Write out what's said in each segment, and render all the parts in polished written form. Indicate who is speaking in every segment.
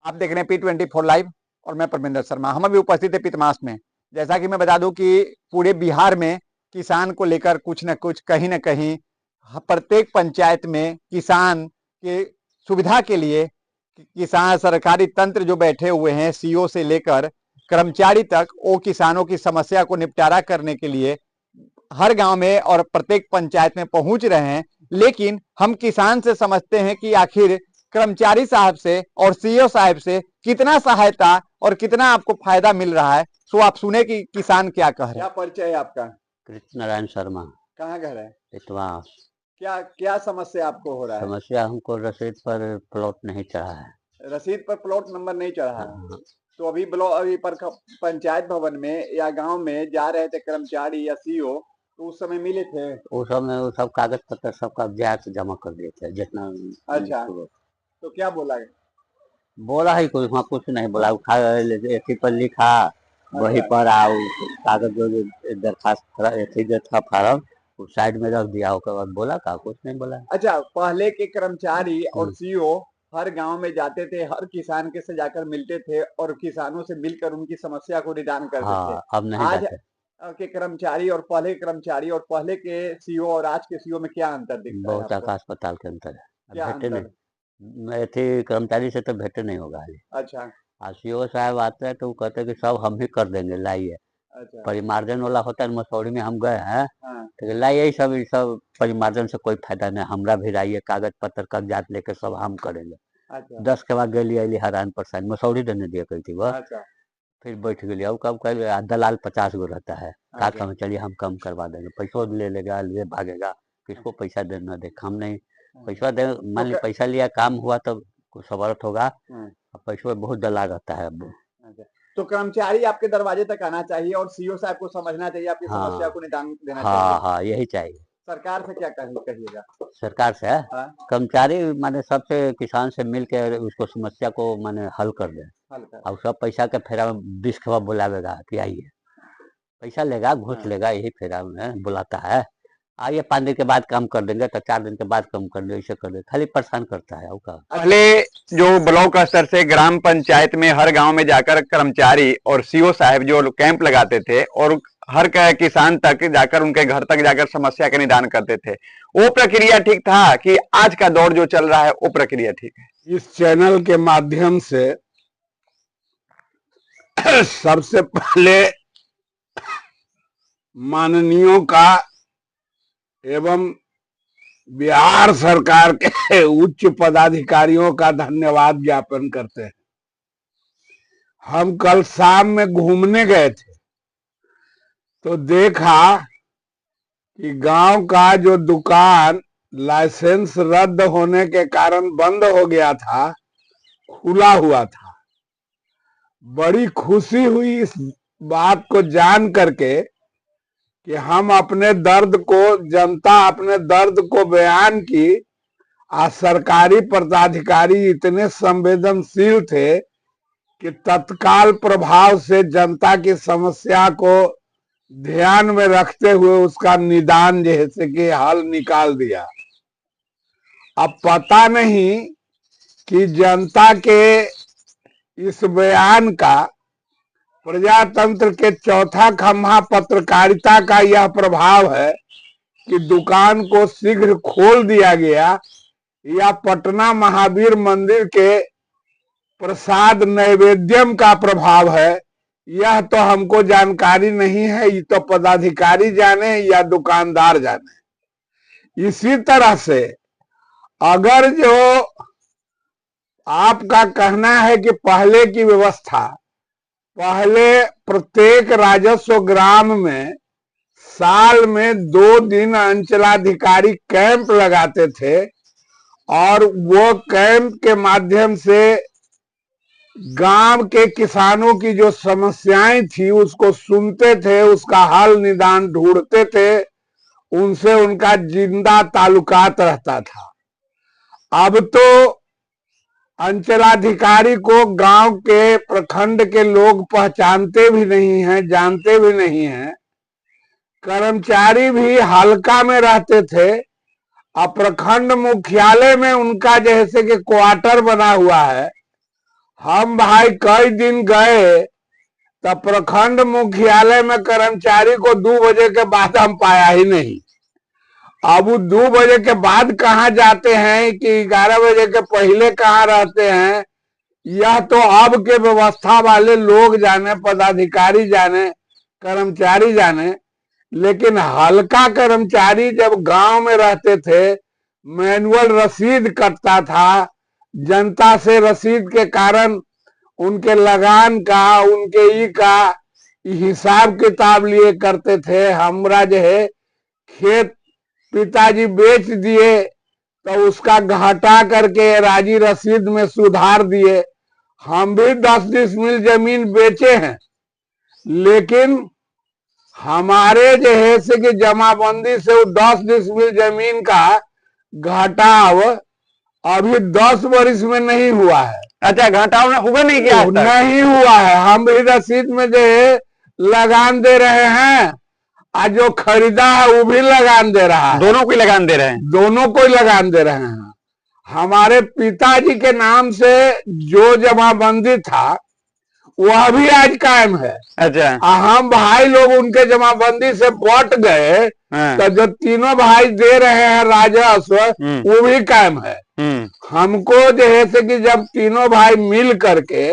Speaker 1: आप देख रहे हैं P24 लाइव और मैं परमिंदर शर्मा। हम अभी उपस्थित है पितमास में। जैसा कि मैं बता दूं कि पूरे बिहार में किसान को लेकर कुछ न कुछ कहीं न कहीं प्रत्येक पंचायत में किसान के सुविधा के लिए किसान सरकारी तंत्र जो बैठे हुए हैं, सीओ से लेकर कर्मचारी तक, वो किसानों की समस्या को निपटारा करने के लिए हर गांव में और प्रत्येक पंचायत में पहुंच रहे हैं। लेकिन हम किसान से समझते हैं कि आखिर कर्मचारी साहब से और सीईओ साहब से कितना सहायता और कितना आपको फायदा मिल रहा है। सो आप सुने कि किसान क्या कह रहे हैं। क्या परिचय है आपका?
Speaker 2: कृष्ण नारायण शर्मा।
Speaker 1: कहाँ घर है?
Speaker 2: इतवा।
Speaker 1: क्या क्या समस्या आपको हो रहा है?
Speaker 2: समस्या हमको रसीद पर प्लॉट नहीं चढ़ा है।
Speaker 1: रसीद पर प्लॉट नंबर नहीं चढ़ा है। तो अभी ब्लॉक अभी पर पंचायत भवन में या गांव में जा रहे थे कर्मचारी या सीईओ, तो उस समय मिले थे?
Speaker 2: उस समय वो सब कागज पत्र सबका ब्याज जमा कर दिए थे जितना।
Speaker 1: अच्छा, तो क्या बोला?
Speaker 2: बोला ही कुछ वहाँ कुछ नहीं बोला। एक पर लिखा वही पर आओ कागज जो दरखास्त था फार्म उस साइड में रख दिया। उसके बाद बोला का कुछ नहीं बोला।
Speaker 1: अच्छा, पहले के कर्मचारी और सीईओ हर गांव में जाते थे, हर किसान के से जाकर मिलते थे और किसानों से मिलकर उनकी समस्या को निदान करते थे।
Speaker 2: अब नहीं
Speaker 1: आज के कर्मचारी और पहले के कर्मचारी और पहले के सीईओ और आज के सीईओ में क्या अंतर दिखता है?
Speaker 2: बहुत आकाश पाताल के अंतर है।
Speaker 1: क्या अंतर?
Speaker 2: नहीं, कर्मचारी से तो भेंटे नहीं होगा।
Speaker 1: अच्छा,
Speaker 2: सीईओ साहब आते हैं तो वो कहते हैं कि सब हम ही कर देंगे, लाइए।
Speaker 1: अच्छा,
Speaker 2: परिमार्जन वाला होता है, मसौड़ी में हम गए हैं तो लाइए सब परिमार्जन से कोई फायदा नहीं, हमरा भी लाइए कागज पत्र कागजात लेके सब हम करेंगे।
Speaker 1: अच्छा,
Speaker 2: 10 के बाद गली हैरान परेशान मसौड़ी देने दिया कही थी वह।
Speaker 1: अच्छा,
Speaker 2: फिर बैठ गई। अब कब कह दलाल 50 गो रहता है, का कम चलिए हम कम करवा देंगे, पैसों ले लेगा, ले भागेगा, किसको पैसा देना दे, हम नहीं पैसा दे। मान ली पैसा लिया, काम हुआ तो कुछ सवारत होगा, पैसों में बहुत दलाल रहता है।
Speaker 1: तो कर्मचारी आपके दरवाजे तक आना चाहिए और सीईओ साहब को समझना चाहिए, आपकी समस्या को निदान देना चाहिए।
Speaker 2: हाँ, यही चाहिए।
Speaker 1: सरकार से क्या कहिएगा?
Speaker 2: सरकार से कर्मचारी माने सबसे किसान से मिल के उसको समस्या को माने हल कर दे। और सब पैसा के फेरा में 20 खबा बुलावेगा कि आइए, पैसा लेगा, घूस लेगा, यही फेरा में बुलाता है। आइए 5 दिन के बाद काम कर देंगे, तो 4 दिन के बाद काम कर देंगे, ऐसे कर देंगे, खाली परेशान करता है।
Speaker 1: पहले जो ब्लॉक स्तर से ग्राम पंचायत में हर गांव में जाकर कर्मचारी और सीईओ साहब जो कैंप लगाते थे और हर किसान तक जाकर उनके घर तक जाकर समस्या का निदान करते थे, वो प्रक्रिया ठीक था कि आज का दौर जो चल रहा है वो प्रक्रिया ठीक है?
Speaker 3: इस चैनल के माध्यम से सबसे पहले माननीयों का एवं बिहार सरकार के उच्च पदाधिकारियों का धन्यवाद ज्ञापन करते हैं। हम कल शाम में घूमने गए थे तो देखा कि गांव का जो दुकान लाइसेंस रद्द होने के कारण बंद हो गया था, खुला हुआ था। बड़ी खुशी हुई इस बात को जान करके कि हम अपने दर्द को, जनता अपने दर्द को बयान की। आज सरकारी पदाधिकारी इतने संवेदनशील थे कि तत्काल प्रभाव से जनता की समस्या को ध्यान में रखते हुए उसका निदान जैसे कि हल निकाल दिया। अब पता नहीं कि जनता के इस बयान का, प्रजातंत्र के चौथा खंभा पत्रकारिता का यह प्रभाव है कि दुकान को शीघ्र खोल दिया गया, या पटना महावीर मंदिर के प्रसाद नैवेद्यम का प्रभाव है, यह तो हमको जानकारी नहीं है। ये तो पदाधिकारी जाने या दुकानदार जाने। इसी तरह से अगर जो आपका कहना है कि पहले की व्यवस्था, पहले प्रत्येक राजस्व ग्राम में साल में 2 दिन अंचलाधिकारी कैंप लगाते थे और वो कैंप के माध्यम से गांव के किसानों की जो समस्याएं थी उसको सुनते थे, उसका हल निदान ढूंढते थे, उनसे उनका जिंदा ताल्लुकात रहता था। अब तो अंचलाधिकारी को गांव के, प्रखंड के लोग पहचानते भी नहीं हैं, जानते भी नहीं हैं। कर्मचारी भी हल्का में रहते थे और प्रखंड मुख्यालय में उनका जैसे कि क्वार्टर बना हुआ है, हम भाई कई दिन गए, तब प्रखंड मुख्यालय में कर्मचारी को 2 बजे के बाद हम पाया ही नहीं। अब वो 2 बजे के बाद कहाँ जाते हैं कि 11 बजे के पहले कहाँ रहते हैं, यह तो अब के व्यवस्था वाले लोग जाने, पदाधिकारी जाने, कर्मचारी जाने। लेकिन हल्का कर्मचारी जब गांव में रहते थे, मैनुअल रसीद कटता था, जनता से रसीद के कारण उनके लगान का, उनके ई का हिसाब किताब लिए करते थे। हमरा जो है खेत पिताजी बेच दिए तो उसका घटा करके राजी रसीद में सुधार दिए। हम भी 10 डिसमिल जमीन बेचे हैं, लेकिन हमारे जो है से कि जमाबंदी से वो 10 डिसमिल जमीन का घटाव अभी 10 वर्ष में नहीं हुआ है।
Speaker 1: अच्छा, घटाव हुआ नहीं क्या?
Speaker 3: नहीं हुआ है। हम भी रसीद में जो है लगान दे रहे हैं, आज जो खरीदा है वो भी लगान दे रहा है।
Speaker 1: दोनों को लगान दे रहे हैं? दोनों को
Speaker 3: लगान दे रहे हैं। हमारे पिताजी के नाम से जो जमाबंदी था वह भी आज कायम है।
Speaker 1: अच्छा।
Speaker 3: हम भाई लोग उनके जमाबंदी से बट गए, तो जो तीनों भाई दे रहे हैं राजस्व वो भी कायम है। हमको जो है से कि जब तीनों भाई मिल करके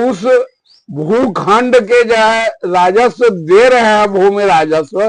Speaker 3: उस भूखंड के जो है राजस्व दे रहे हैं, भूमि राजस्व,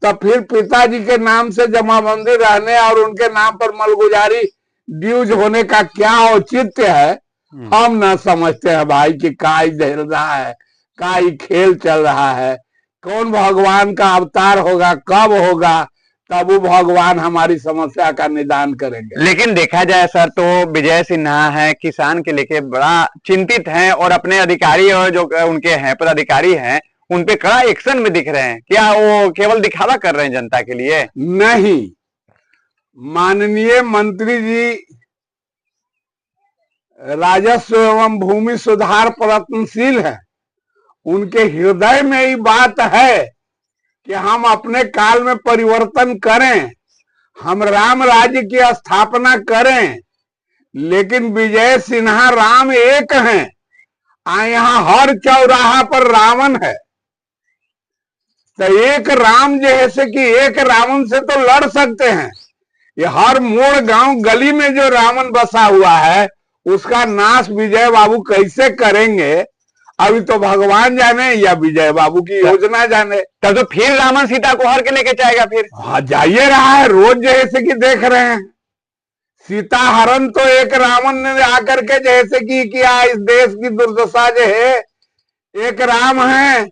Speaker 3: तब फिर पिताजी के नाम से जमाबंदी रहने और उनके नाम पर मलगुजारी ड्यूज होने का क्या औचित्य है, हम न समझते हैं भाई कि का झेल रहा है, का खेल चल रहा है। कौन भगवान का अवतार होगा, कब होगा, तब वो भगवान हमारी समस्या का निदान करेंगे।
Speaker 1: लेकिन देखा जाए सर, तो विजय सिन्हा है किसान के लेके बड़ा चिंतित हैं और अपने अधिकारी और जो उनके हैं पदाधिकारी हैं उन पे कड़ा एक्शन में दिख रहे हैं। क्या वो केवल दिखावा कर रहे हैं जनता के लिए?
Speaker 3: नहीं, माननीय मंत्री जी राजस्व एवं भूमि सुधार प्रयत्नशील है। उनके हृदय में ये बात है कि हम अपने काल में परिवर्तन करें, हम राम राज्य की स्थापना करें। लेकिन विजय सिन्हा राम एक हैं, यहाँ हर चौराहा पर रावण है। तो एक राम जैसे कि एक रावण से तो लड़ सकते हैं। ये हर मोड़ गांव गली में जो रावण बसा हुआ है उसका नाश विजय बाबू कैसे करेंगे, अभी तो भगवान जाने या विजय बाबू की योजना जाने।
Speaker 1: तब तो फिर रावण सीता को हर के लेके जाएगा फिर?
Speaker 3: हाँ, जाइए रहा है, रोज जैसे कि देख रहे हैं। सीता हरण तो एक रावण ने आकर के जैसे कि किया। इस देश की दुर्दशा जो है, एक राम है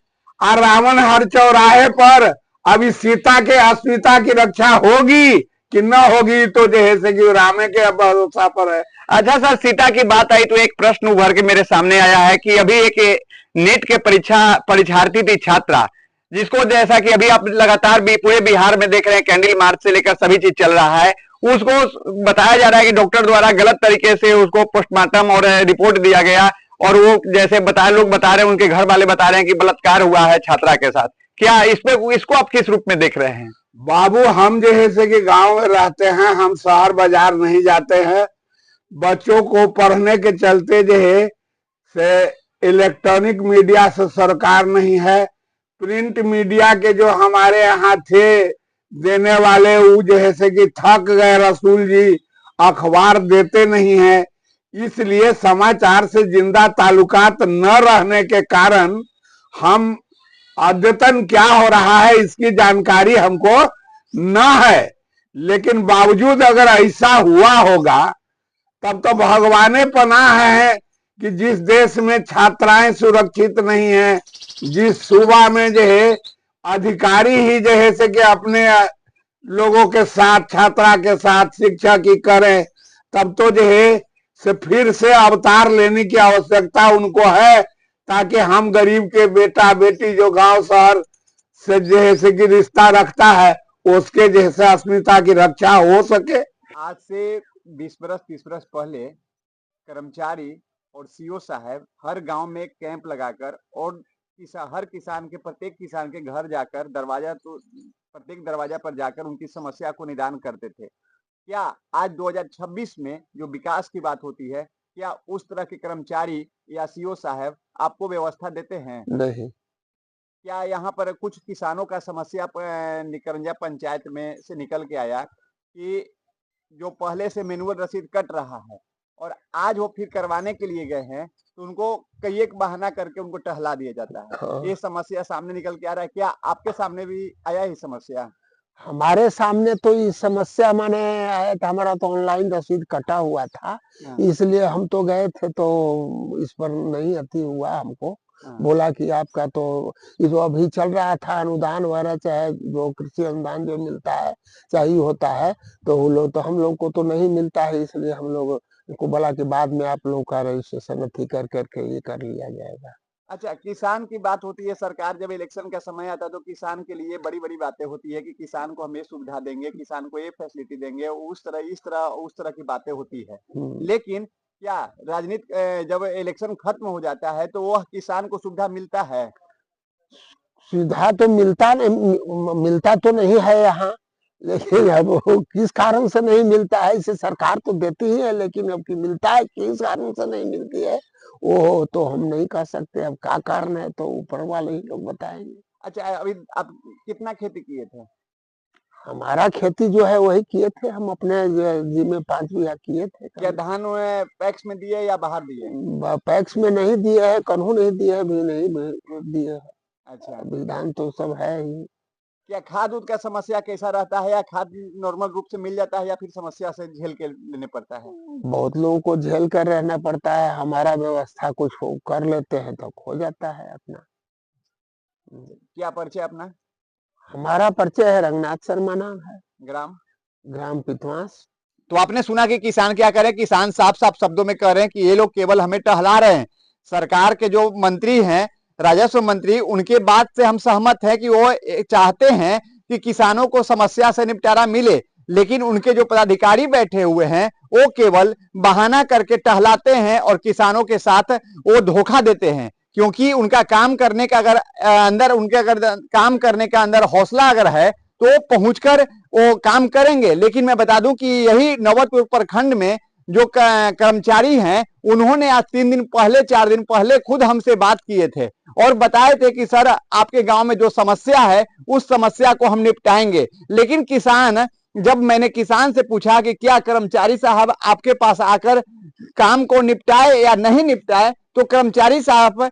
Speaker 3: और रावण हर चौराहे पर। अभी सीता के अस्मिता की रक्षा होगी कि न होगी तो जैसे कि रामे के भरोसा पर है।
Speaker 1: अच्छा सर, सीता की बात आई तो एक प्रश्न उभर के मेरे सामने आया है कि अभी एक नेट के परीक्षार्थी थी छात्रा, जिसको जैसा कि अभी आप लगातार भी पूरे बिहार में देख रहे हैं, कैंडल मार्च से लेकर सभी चीज चल रहा है। उसको बताया जा रहा है कि डॉक्टर द्वारा गलत तरीके से उसको पोस्टमार्टम और रिपोर्ट दिया गया और वो जैसे लोग बता रहे हैं, उनके घर वाले बता रहे हैं कि बलात्कार हुआ है छात्रा के साथ। क्या इसको आप किस रूप में देख रहे हैं?
Speaker 3: बाबू, हम जैसे कि गांव में रहते हैं, हम शहर बाजार नहीं जाते हैं। बच्चों को पढ़ने के चलते जो है से इलेक्ट्रॉनिक मीडिया से सरकार नहीं है। प्रिंट मीडिया के जो हमारे यहाँ थे देने वाले, वो जैसे कि थक गए रसूल जी, अखबार देते नहीं है। इसलिए समाचार से जिंदा ताल्लुकात न रहने के कारण हम अद्यतन क्या हो रहा है इसकी जानकारी हमको न है। लेकिन बावजूद अगर ऐसा हुआ होगा तब तो भगवाने पनाह है कि जिस देश में छात्राएं सुरक्षित नहीं है, जिस सूबा में जो है अधिकारी ही जो है से कि अपने लोगों के साथ, छात्रा के साथ शिक्षक ही करें, तब तो जो है से फिर से अवतार लेने की आवश्यकता उनको है, ताकि हम गरीब के बेटा बेटी जो गांव शहर से जैसे कि रिश्ता रखता है उसके जैसे अस्मिता की रक्षा हो सके।
Speaker 1: आज से 20 बरस 30 बरस पहले कर्मचारी और सीओ साहब हर गांव में एक कैंप लगाकर और हर किसान के, प्रत्येक किसान के घर जाकर प्रत्येक दरवाजा पर जाकर उनकी समस्या को निदान करते थे। क्या आज 2026 में जो विकास की बात होती है, क्या उस तरह के कर्मचारी या सीओ साहब आपको व्यवस्था देते हैं?
Speaker 4: नहीं।
Speaker 1: क्या यहाँ पर कुछ किसानों का समस्या निकरंजा पंचायत में से निकल के आया कि जो पहले से मैनुअल रसीद कट रहा है और आज वो फिर करवाने के लिए गए हैं तो उनको कई एक बहाना करके उनको टहला दिया जाता है।
Speaker 4: हाँ।
Speaker 1: ये समस्या सामने निकल के आ रहा है, क्या आपके सामने भी आया ये समस्या?
Speaker 4: हमारे सामने तो ये समस्या माने आया कि हमारा तो ऑनलाइन रसीद कटा हुआ था,
Speaker 1: हाँ,
Speaker 4: इसलिए हम तो गए थे तो इस पर नहीं अति हुआ हमको।
Speaker 1: हाँ,
Speaker 4: बोला कि आपका तो ये जो अभी चल रहा था अनुदान वगैरह, चाहे जो कृषि अनुदान जो मिलता है चाहिए होता है, तो वो लोग तो हम लोग को तो नहीं मिलता है, इसलिए हम लोग को बोला कि बाद में आप लोग का रजिस्ट्रेशन अथी कर करके ये कर लिया जाएगा।
Speaker 1: अच्छा, किसान की बात होती है, सरकार जब इलेक्शन का समय आता है तो किसान के लिए बड़ी-बड़ी बातें होती है कि किसान को हम ये सुविधा देंगे, किसान को ये फैसिलिटी देंगे, उस तरह की बातें होती है। लेकिन क्या राजनीति जब इलेक्शन खत्म हो जाता है तो वह किसान को सुविधा मिलता है?
Speaker 4: सुविधा तो मिलता तो नहीं है यहाँ, लेकिन अब वो किस कारण से नहीं मिलता है, इसे सरकार तो देती ही है, लेकिन अब कि मिलता है किस कारण से नहीं मिलती है वो तो हम नहीं कह सकते। अब क्या कारण है तो ऊपर वाले ही लोग बताएंगे।
Speaker 1: अच्छा, अभी आप कितना खेती किए थे?
Speaker 4: हमारा खेती जो है वही किए थे, हम अपने जी में 5 बीघा किए थे।
Speaker 1: क्या धान पैक्स में दिए या बाहर दिए?
Speaker 4: पैक्स में नहीं दिए है, कन्हू नहीं दिए है, भी नहीं दिए है।
Speaker 1: अच्छा,
Speaker 4: अभी धान तो सब है ही।
Speaker 1: क्या खाद उद का समस्या कैसा रहता है या खाद नॉर्मल रूप से मिल जाता है या फिर समस्या से झेल के लेने पड़ता है?
Speaker 4: बहुत लोगों को झेल कर रहना पड़ता है, हमारा व्यवस्था कुछ कर लेते हैं तो हो जाता है अपना।
Speaker 1: क्या परिचय अपना?
Speaker 4: हमारा परिचय है रंगनाथ शर्मा नाम है,
Speaker 1: ग्राम
Speaker 4: पिथवास।
Speaker 1: तो आपने सुना कि किसान क्या करे, किसान साफ साफ शब्दों में कह रहे हैं कि ये लोग केवल हमें टहला रहे हैं। सरकार के जो मंत्री हैं, राजस्व मंत्री, उनके बात से हम सहमत हैं कि वो चाहते हैं कि किसानों को समस्या से निपटारा मिले, लेकिन उनके जो पदाधिकारी बैठे हुए हैं वो केवल बहाना करके टहलाते हैं और किसानों के साथ वो धोखा देते हैं। क्योंकि उनका काम करने का अगर काम करने का अंदर हौसला अगर है तो वो पहुंचकर वो काम करेंगे। लेकिन मैं बता दूं कि यही नौबतपुर प्रखंड में जो कर्मचारी हैं, उन्होंने आज 3 दिन पहले 4 दिन पहले खुद हमसे बात किए थे और बताए थे कि सर आपके गांव में जो समस्या है उस समस्या को हम निपटाएंगे। लेकिन जब मैंने किसान से पूछा कि क्या कर्मचारी साहब आपके पास आकर काम को निपटाए या नहीं निपटाए, तो कर्मचारी साहब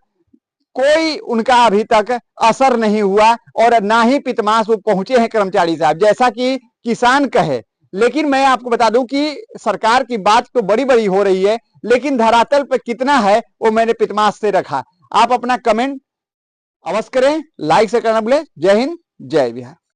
Speaker 1: कोई उनका अभी तक असर नहीं हुआ और ना ही पितमास वो पहुंचे हैं कर्मचारी साहब, जैसा कि किसान कहे। लेकिन मैं आपको बता दूं कि सरकार की बात तो बड़ी बड़ी हो रही है, लेकिन धरातल पे कितना है वो मैंने पितमास से रखा। आप अपना कमेंट अवश्य करें, लाइक से करना भूलें। जय हिंद, जय बिहार।